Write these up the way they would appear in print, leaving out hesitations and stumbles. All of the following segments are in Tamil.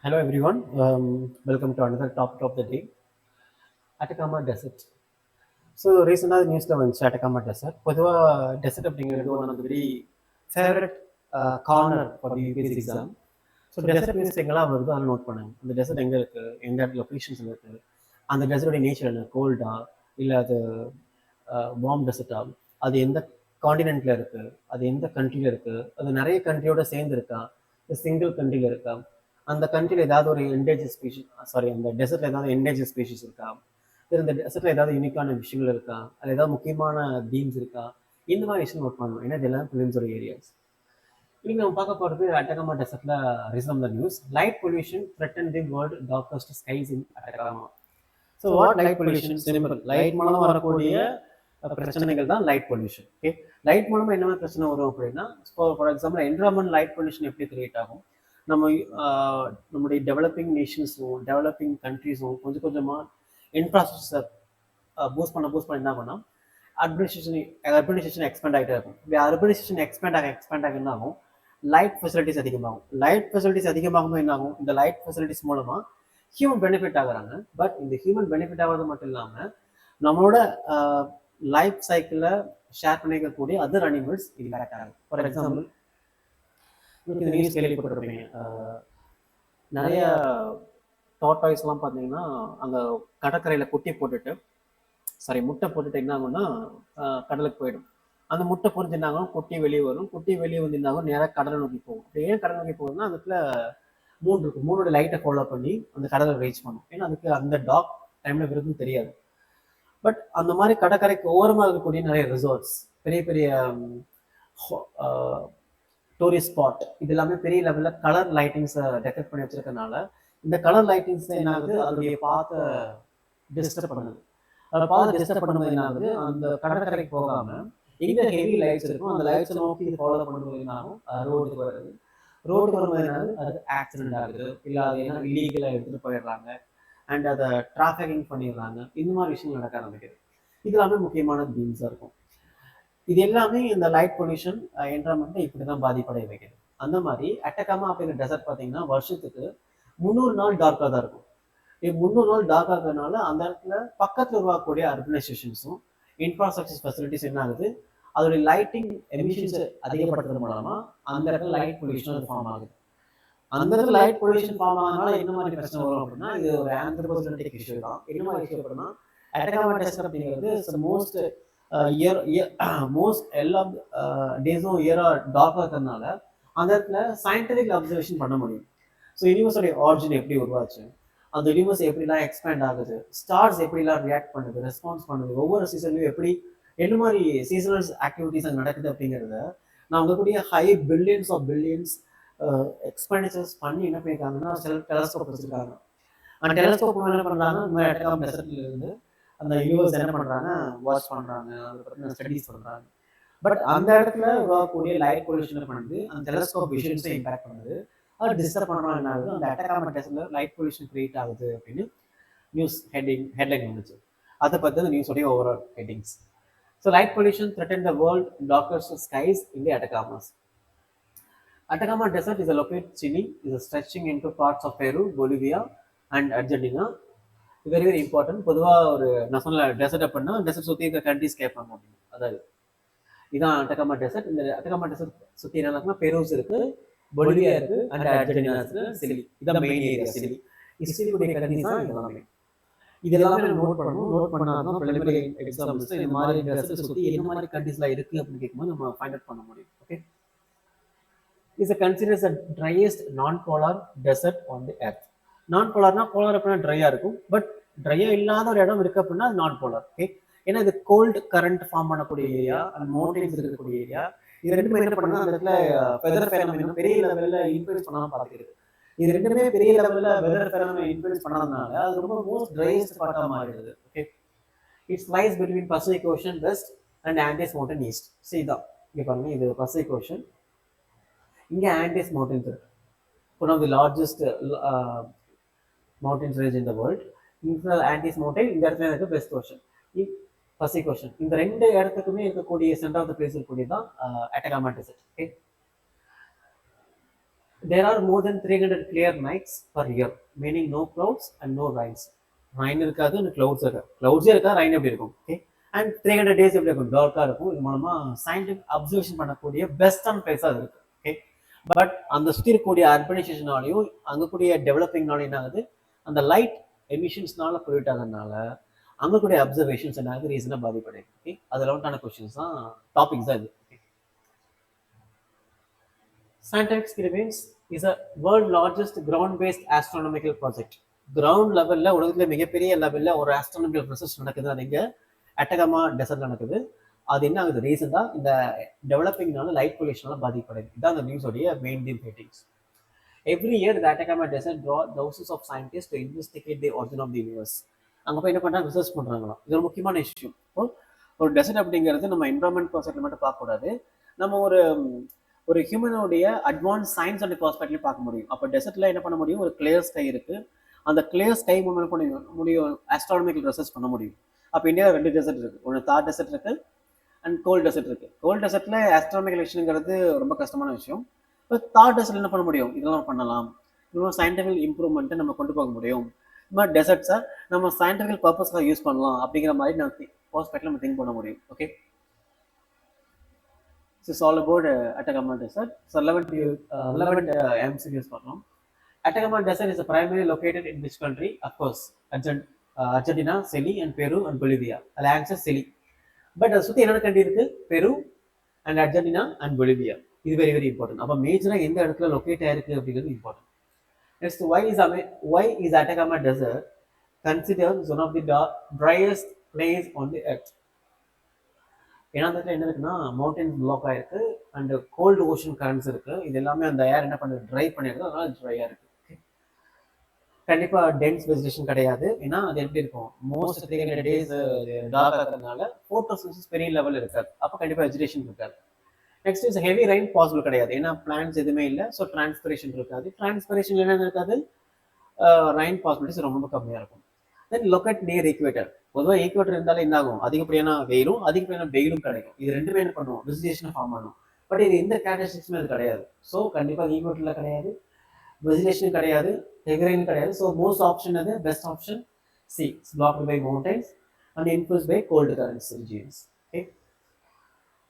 Hello everyone, welcome to another topic of the day, Atacama Desert. So recently நியூஸில் வந்துச்சு Atacama Desert. பொதுவாக டெசர்ட் அப்படிங்கிறது one of the very favourite corner for the UPSC exam. So desert news எங்கெல்லாம் வருதோ அதெல்லாம் நோட் பண்ணுங்க. அந்த டெசர்ட் எங்கே இருக்குது, எந்த லொக்கேஷன்ஸில் இருக்குது, அந்த டெசர்டோடைய நேச்சர் என்ன, கோல்டா இல்லை அது வார்ம் டெசர்ட்டா, அது எந்த காண்டினென்ட்டில் இருக்குது, அது எந்த கண்ட்ரியில் இருக்குது, அது நிறைய கண்ட்ரியோட சேர்ந்து இருக்கா, சிங்கிள் கண்ட்ரியில் இருக்கா, அந்த கண்ட்ரியில் ஏதாவது ஒரு என்டேஜர் ஸ்பீஷிஸ் அந்த டெசர்ட்டில் ஏதாவது என்டேஜர் ஸ்பீஷிஸ் இருக்கா, இந்த டெசர்ட்டில் ஏதாவது யூனிக்கான விஷயங்கள் இருக்கா, அது ஏதாவது முக்கியமான தீம்ஸ் இருக்கா, இந்த மாதிரி விஷயம் நோட் பண்ணணும். ஏன்னா இதெல்லாம் ஃபிலிம்ஸோட ஏரியாஸ். இன்னைக்கு நம்ம பார்க்க போகிறது அட்டகாமா டெசர்ட்ல reason the news light pollution threaten the world darkest skies in Atacama. So what light pollution? Simple. Light மூலம் வரக்கூடிய பிரச்சனைகள் தான் லைட் பொல்யூஷன். ஓகே, லைட் மூலமா என்ன மாதிரி பிரச்சனை வரும் அப்படின்னா, for example environment light pollution எப்படி கிரியேட் ஆகும், நம்முடைய டெவலப்பிங் நேஷன்ஸும் டெவலப்பிங் கண்ட்ரீஸும் கொஞ்சம் கொஞ்சமாக இன்ஃப்ராஸ்ட்ரக்சர் பூஸ்ட் பண்ண என்ன பண்ணால் அர்பனைசேஷன் எக்ஸ்பேண்ட் ஆகிட்டே இருக்கும். இப்படி அர்பனைசேஷன் எக்ஸ்பேண்ட் ஆக என்ன ஆகும், லைட் ஃபெசிலிட்டிஸ் அதிகமாகும். லைட் ஃபெசிலிட்டிஸ் அதிகமாகும்போது என்ன ஆகும், இந்த லைட் ஃபெசிலிட்டிஸ் மூலமாக ஹியூமன் பெனிஃபிட் ஆகுறாங்க. பட் இந்த ஹியூமன் பெனிஃபிட் ஆகிறது மட்டும் இல்லாமல் நம்மளோட லைஃப் சைக்கிளில் ஷேர் பண்ணிக்கக்கூடிய அதர் அனிமல்ஸ் இது கரெக்ட் ஆகும். ஃபார் எக்ஸாம்பிள் இந்த நியூஸ் கேள்விப்பட்டிருப்பீங்க, நிறைய டாட்டாய்ஸ்லாம் பார்த்தீங்கன்னா அங்கே கடற்கரையில் முட்டை போட்டுட்டு என்ன ஆகும்னா கடலுக்கு போயிடும். அந்த முட்டை பொறிஞ்சு என்ன ஆகும், குட்டி வெளியே வரும். குட்டி வெளியே வந்து என்ன ஆகும், நேராக கடலை நோக்கி போகும். அப்படி ஏன் கடலை நோக்கி போகுதுன்னா அதுக்குள்ள மூணு இருக்கும். மூணோட லைட்டை ஃபாலோ பண்ணி அந்த கடலை ரீச் பண்ணும். ஏன்னா அதுக்கு அந்த டாக் டைமில் விருதும் தெரியாது. பட் அந்த மாதிரி கடற்கரைக்கு ஓரமாக இருக்கக்கூடிய நிறைய ரிசார்ட்ஸ், பெரிய பெரிய டூரிஸ்ட் ஸ்பாட், இது எல்லாமே பெரிய லெவலில் கலர் லைட்டிங்ஸை டெக்கரேட் பண்ணி வச்சிருக்கனால இந்த கலர் லைட்டிங்ஸ் என்ன ஆகுது, அதோடைய பார்த்த டிஸ்டர்ப் பண்ணுது. அதை பார்த்து டிஸ்டர்ப் பண்ணும்போது என்ன ஆகுது, அந்த கடற்கரைக்கு போகாமல் எங்கே ஹெவி லைட்ஸ் இருக்கும் அந்த லைட்ஸை நோக்கி ஃபாலோ பண்ணும்போது என்ன ஆகும், ரோடுக்கு வருது. ரோடுக்கு வரும்போது என்ன ஆகுது, அது ஆக்சிடென்ட் ஆகுது, இல்லை அது என்ன இல்லீகலாக எடுத்துகிட்டு போயிடுறாங்க அண்ட் அதை டிராஃபிக்கிங் பண்ணிடுறாங்க. இந்த மாதிரி விஷயங்கள் நடக்க ஆரம்பிக்குது. இது எல்லாமே முக்கியமான தீம்ஸாக இருக்கும். இது எல்லாமே இந்த லைட் பொல்யூஷன் என்விரான்மெண்ட்டை இப்படி தான் பாதிப்படைய வைக்குது. அந்த மாதிரி அட்டகாமா அப்படிங்கிற டெசர்ட் பார்த்தீங்கன்னா வருஷத்துக்கு 300 நாள் டார்க்காக தான் இருக்கும். 300 நாள் டார்க்காக இருக்கிறதுனால அந்த இடத்துல பக்கத்தில் உருவாக்கக்கூடிய அர்பனைசேஷன்ஸும் இன்ஃப்ராஸ்ட்ரக்சர் ஃபெசிலிட்டிஸ் என்ன ஆகுது, அதோடைய லைட்டிங் எமிஷன்ஸ் அதிகப்படுத்துறது மூலமாக அந்த இடத்துல லைட் பொல்யூஷன் ஃபார்ம் ஆகுது. அந்த இடத்துல லைட் பொல்யூஷன் ஃபார்ம் ஆனதுனால என்ன மாதிரி பிரச்சனை வரும் அப்படின்னா, இது ஒரு ஆந்த்ரோபோஜெனடிக் இஷ்யூ தான். என்ன மாதிரி இஷ்யூ அப்படின்னா, அட்டகாமா டெசர்ட் அப்படிங்கிறது மோஸ்ட் எல்லா டேஸும் இயராக டார்க்காக இருக்கிறதுனால அந்த இடத்துல சயின்டிஃபிக் அப்சர்வேஷன் பண்ண முடியும். ஸோ யூனிவர்ஸோடைய ஆரிஜின் எப்படி உருவாச்சு, அந்த யூனிவர்ஸ் எப்படிலாம் எக்ஸ்பேண்ட் ஆகுது, ஸ்டார்ஸ் எப்படிலாம் ரியாக்ட் பண்ணுது, ரெஸ்பான்ஸ் பண்ணுது, ஒவ்வொரு சீசன்லையும் எப்படி என்ன மாதிரி சீசனல் ஆக்டிவிட்டிஸ் அங்கே நடக்குது அப்படிங்கிறத நான் கூடிய ஹை பில்லியன்ஸ் எக்ஸ்பெண்டிச்சர்ஸ் பண்ணி என்ன பண்ணியிருக்காங்கன்னா சில டெலஸ்கோப் வச்சுருக்காங்க. அந்த டெலஸ்கோப் என்ன பண்ணுறாங்க, இந்த மாதிரி அட்டகாமா டெசர்ட்ல இருந்து அந்த யூனிவர்ஸ் என்ன பண்ணுறாங்க, வாட்ச் பண்ணுறாங்க, அதை பற்றின ஸ்டடீஸ் பண்ணுறாங்க. பட் அந்த இடத்துல உருவாக்கக்கூடிய லைட் பொல்யூஷன் பண்ணுது, அந்த டெலஸ்கோப் விஷன்ஸை இம்பாக்ட் பண்ணுது, அது டிஸ்டர்ப் பண்ணுறோம். என்ன ஆகுது, அந்த அட்டகாமா டெசர்ட்ல லைட் பொல்யூஷன் கிரியேட் ஆகுது அப்படின்னு நியூஸ் ஹெட்லைன் வந்துச்சு. அதை பற்றி அந்த நியூஸோடைய overall headings. So light pollution threaten the world darkest skies in the Atacamas. Atacama Desert is located in Chile, is stretching into parts of Peru, Bolivia and Argentina. Very very important. பொதுவாக ஒரு நான் சொன்ன டெசர்ட் அப்படின்னா டெசர்ட் சுற்றி இருக்க கண்ட்ரிஸ் கேட்பாங்க அப்படின்னு. அதாவது இதுதான் அட்டகாமா டெசர்ட். இந்த அட்டகாமா டெசர்ட் சுற்றி என்ன பெருஸ் இருக்கு, பொலிவியா இருக்கு அண்ட் அர்ஜென்டினா இருக்கு, சிலி. இதான் மெயின் ஏரியா சிலி. சிலியுடைய கண்ட்ரிஸ் தான் இதெல்லாமே. இது எல்லாமே நோட் பண்ணணும். நோட் பண்ணாதான் பிரைமரி எக்ஸாம்ஸ் இந்த மாதிரி டெசர்ட் சுற்றி என்ன மாதிரி கண்ட்ரிஸ்லாம் இருக்கு அப்படின்னு கேட்கும்போது நம்ம ஃபைண்ட் அவுட் பண்ண முடியும். Okay, is considers the driest non polar desert on the earth. Non போலார்னா, போலார் அப்படின்னா ட்ரையாக இருக்கும், பட் ட்ரையாக இல்லாத ஒரு இடம் இருக்குது அப்படின்னா அது நான் போலார். ஓகே, ஏன்னா இது கோல்டு கரண்ட் ஃபார்ம் பண்ணக்கூடிய ஏரியா, அந்த மவுண்டன்ஸ் இருக்கக்கூடிய ஏரியா. இது ரெண்டுமே என்ன பண்ணால் அந்த இடத்துல வெதர் ஃபெனோமெனா பெரிய லெவலில் இன்ஃப்ளூயன்ஸ் பண்ணாமல் பார்த்துக்கிறது. இது ரெண்டுமே பெரிய லெவலில் வெதர் ஃபெனோமெனா இன்ஃப்ளூயன்ஸ் பண்ணாதனால அது ரொம்ப மோஸ்ட் ட்ரையஸ்ட் பார்ட்டாக மாறிடுது. Okay, it's lies between Pacific Ocean west and Andes mountain east. இதுதான் இங்கே பாருங்க, இது பசிபிக் ஓஷன், இங்கே ஆண்டஸ் மவுண்டன்ஸ் இருக்கு, one of the largest mountains range in the world. இந்த ஆண்டஸ் மவுண்டன் இந்த இடத்துல இருக்கு வெஸ்ட் ஓஷன், பசிபிக் ஓஷன். இந்த ரெண்டு இடத்துக்குமே இருக்கக்கூடிய சென்டர் ஆஃப் த பிளேஸ் இருக்கக்கூடியதான் Atacama desert. Okay, There are more than 300 clear nights per year, meaning no clouds and no rains. Rain இருக்காது, clouds இருக்காது. Clouds இருக்கா, rain எப்படி இருக்கும்? Okay. And 300 days எப்படி இருக்கும்? டார்க்கா இருக்கும். இது மூலமா சயின்டிஃபிக் அப்சர்வேஷன் பண்ணக்கூடிய பெஸ்டான பிளேஸா இருக்கு. ஓகே. பட் அந்த சுற்றி இருக்கக்கூடிய அர்பனைசேஷனாலையும் அங்கே கூடிய டெவலப்பிங்னாலையும் என்ன ஆகுது, அந்த லைட் எமிஷன்ஸ்னால பொல்யூட் ஆகிறதுனால அங்கே கூடிய அப்சர்வேஷன்ஸ் என்ன ஆகுது, ரீசனாக பாதிப்படையுது. ஓகே. அது ரெலவெண்டான கொஸ்டின்ஸ் தான், டாபிக்ஸ் தான் இது. Scientific experiments is a world largest ground-based astronomical project. Ground லெவலில் உலகத்தில் மிகப்பெரிய லெவலில் ஒரு ஆஸ்ட்ரானமிக்கல் ரிசர்ச் நடக்குது. அது இங்கே அட்டகமா டெசர்ட் நடக்குது. அது என்ன ஆகுது, ரீசெண்டாக இந்த டெவலப்பிங்னால லைட் பொல்யூஷனால பாதிக்கப்படுது. இதுதான் அந்த நியூஸோடைய main theme headings. Every year the Atacama desert draw thousands of scientists to investigate the origin of the universe. அங்கே போய் என்ன பண்ணுறாங்க, ரிசர்ச் பண்ணுறாங்களாம். இது ஒரு முக்கியமான இஷ்யூ. ஒரு டெசர்ட் அப்படிங்கிறது நம்ம என்வரான்மெண்ட் பர்ஸ்பெக்டிவ் மட்டும் பார்க்கக்கூடாது, நம்ம ஒரு ஹியூமனுடைய அட்வான்ஸ் சயின்ஸ் அண்ட் பர்ஸ்பெக்டிவ் பார்க்க முடியும். அப்போ டெசர்ட்ல என்ன பண்ண முடியும், ஒரு கிளியர் ஸ்கை இருக்கு. அந்த கிளியர் ஸ்கை மூலம் பண்ண முடியும் ஆஸ்ட்ரானமிக்கல் ரிசர்ச் பண்ண முடியும். அப்போ இந்தியாவில் 2 டெசர்ட் இருக்கு. ஒன்று தார் டெசர்ட் இருக்கு அண்ட் கோல்ட் டெசர்ட் இருக்கு. கோல்ட் டெசர்ட்ல ஆஸ்ட்ரானமிக்கல் விஷயங்கிறது ரொம்ப கஷ்டமான விஷயம். இப்போ தார் டெசர்ட்ல என்ன பண்ண முடியும், இதெல்லாம் பண்ணலாம். இன்னும் சயின்டிஃபிக் இம்ப்ரூவ்மெண்ட்டை நம்ம கொண்டு போக முடியும். இந்த மாதிரி டெசர்ட்ஸை நம்ம சயின்டிஃபிக் பர்பஸ்க்காக யூஸ் பண்ணலாம் அப்படிங்கிற மாதிரி நம்ம பர்ஸ்பெக்டிவ் நம்ம திங்க் பண்ண முடியும். Okay. This is all about Atacama Desert. So relevant MCQs பார்க்கலாம். Atacama Desert is primarily located in which country? Of course, Argentina, Chile, and Peru and Bolivia. I'll answer Chile. But சுத்தி என்ன கண்ட்ரி இருக்கு, பெரு அண்ட் அர்ஜென்டினா அண்ட் பொலிவியா. இது வெரி வெரி இம்பார்ட்டன்ட். அப்போ மேஜராக எந்த இடத்துல லொக்கேட் ஆயிருக்கு அப்படிங்கிறது important. Next, why is Atacama Desert considered one of the driest place on the earth? ஏன்னா அந்த இடத்துல என்ன இருக்குன்னா, மவுண்டன்ஸ் பிளாக் ஆயிருக்கு அண்ட் கோல்டு ஓஷன் கரண்ட்ஸ் இருக்கு. இது எல்லாமே அந்த ஏர் என்ன பண்ணுது, ட்ரை பண்ணிருக்கு. அதனால ட்ரையா இருக்கு. கண்டிப்பா டென்ஸ் வெஜிடேஷன் கிடையாது. ஏன்னா அது எப்படி இருக்கும், மோஸ்ட் 300 days டார்க் ஆகிறதுனால போட்டோசிந்தசிஸ் பெரிய லெவல் இருக்காது. அப்போ கண்டிப்பா வெஜிடேஷன் இருக்காது. Next is heavy rain possible கிடையாது. ஏன்னா பிளான்ஸ் எதுவுமே இல்லை. ஸோ டிரான்ஸ்பிரேஷன் இருக்காது. டிரான்ஸ்பிரேஷன் என்ன இருக்காது, ரெயின் பாசிபிலிட்டிஸ் ரொம்ப கம்மியாக இருக்கும். தென் லொக்கேட் நியர் ஈக்குவேட்டர். பொதுவாக ஈக்குவேட்டர் இருந்தாலும் என்ன ஆகும், அதிகப்படியான வெயிலும் கிடைக்கும். இது ரெண்டுமே என்ன பண்ணுவோம், வெஜிடேஷனை ஃபார்ம் பண்ணும். பட் இது எந்த கேரக்டரிஸ்டிக்ஸுமே அது கிடையாது. ஸோ கண்டிப்பாக ஈக்குவேட்டரில் கிடையாது, வெஜிடேஷன் கிடையாது, ஹெவி ரெயின் கிடையாது. ஸோ மோஸ்ட் ஆப்ஷன் அது best option C. Blocked by mountains and influenced by cold currents regions. Okay.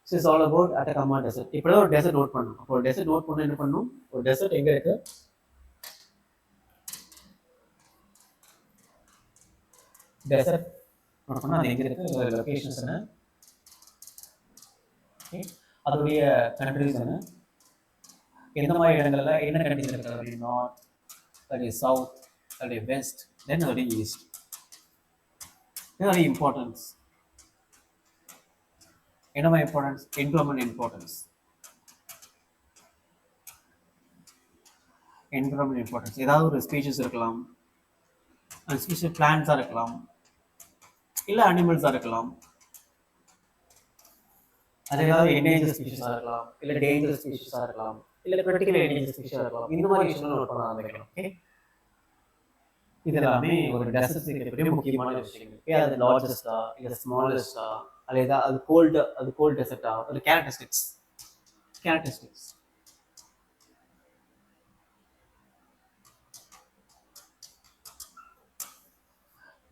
So it's all about Atacama desert. இப்போ ஒரு டெசர்ட் நோட் பண்ணணும். அப்போ ஒரு டெசர்ட் நோட் பண்ண என்ன பண்ணணும், ஒரு டெசர்ட் எங்கே இருக்கு, டெசர்ட் நோட் பண்ணால் அது எங்கே இருக்குது, லொக்கேஷன்ஸ் என்ன, அதோடைய கண்ட்ரிஸ் என்ன, எந்த மாதிரி இடங்கள்ல என்ன கண்ட்ரிஸ் இருக்குது, அதோடைய நார்த், அதோடைய சவுத், அதோடைய வெஸ்ட், தென் அதோடைய ஈஸ்ட். இதோடைய இம்பார்ட்டன்ஸ் என்னமா importance, environment importance. Environment importance ஏதாவது ஒரு ஸ்பீஷஸ் இருக்கலாம், அந்த ஸ்பீஷஸ் பிளான்ஸாக இருக்கலாம், இல்லை அனிமல்ஸாக இருக்கலாம், அது ஏதாவது என்டேஞ்சர் ஸ்பீஷஸாக இருக்கலாம், இல்லை டேஞ்சர் ஸ்பீஷஸாக இருக்கலாம், இல்லை கிரிட்டிக்கல் என்டேஞ்சர் ஸ்பீஷஸாக இருக்கலாம். இந்த மாதிரி விஷயங்கள் நோட் பண்ண ஆரம்பிக்கலாம். ஓகே. இது எல்லாமே ஒரு டெசர்ட் இருக்கக்கூடிய முக்கியமான விஷயங்கள். அது லார்ஜஸ்டா இல்லை ஸ்மாலஸ்டா, அது ஏதாவது அது கோல்டு டெசர்ட்டா, ஒரு கேரக்டரிஸ்டிக்ஸ்.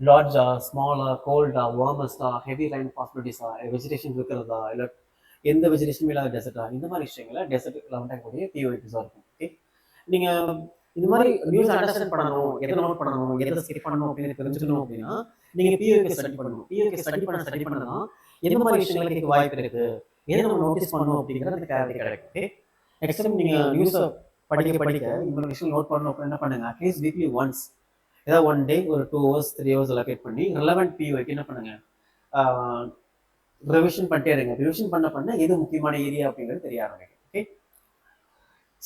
லார்ஜா, ஸ்மாலா, கோல்டா, வார்மஸ்டா, ஹெவி ரெயின் பாசிபிலிட்டிஸா, வெஜிடேஷன் இருக்கிறதா, இல்லை எந்த வெஜிடேஷனும் இல்லாத டெசர்ட்டா, இந்த மாதிரி விஷயங்களை டெசர்ட் கூடிய பிஓஐபிஸாக இருக்கும். ஓகே. நீங்கள் இந்த மாதிரி நியூஸ் அண்டர்ஸ்டாண்ட் பண்ணணும், எதை நோட் பண்ணணும், எதை ஸ்கிப் பண்ணணும் அப்படின்னு தெரிஞ்சுக்கணும் அப்படின்னா நீங்கள் பிஓஐபி ஸ்டடி பண்ணணும். பிஓஐபி ஸ்டடி பண்ணலாம் எந்த மாதிரி விஷயங்களுக்கு கேட்க வாய்ப்பு இருக்குது, எதை நம்ம நோட்டீஸ் பண்ணணும் அப்படிங்கிறது கிளாரிட்டி கிடைக்கும். ஓகே. நெக்ஸ்ட் டைம் நீங்கள் நியூஸை படிக்க இந்த விஷயம் நோட் பண்ணணும் அப்படின்னு என்ன பண்ணுங்க, அட்லீஸ்ட் வீக்லி ஒன்ஸ் ஏதாவது 1 day ஒரு 2 hours 3 hours அலோகேட் பண்ணி ரெலவெண்ட் பிஓஐக்கு என்ன பண்ணுங்க, ரிவிஷன் பண்ணிட்டே இருங்க. ரிவிஷன் பண்ண எது முக்கியமான ஏரியா அப்படிங்கிறது தெரிய ஆரம்பிக்கும். ஓகே.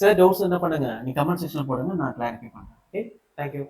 சில டவுட்ஸ் என்ன பண்ணுங்க, நீ கமெண்ட் செக்ஷன்ல போடுங்க, நான் கிளாரிஃபை பண்ணுறேன். ஓகே. தேங்க்யூ.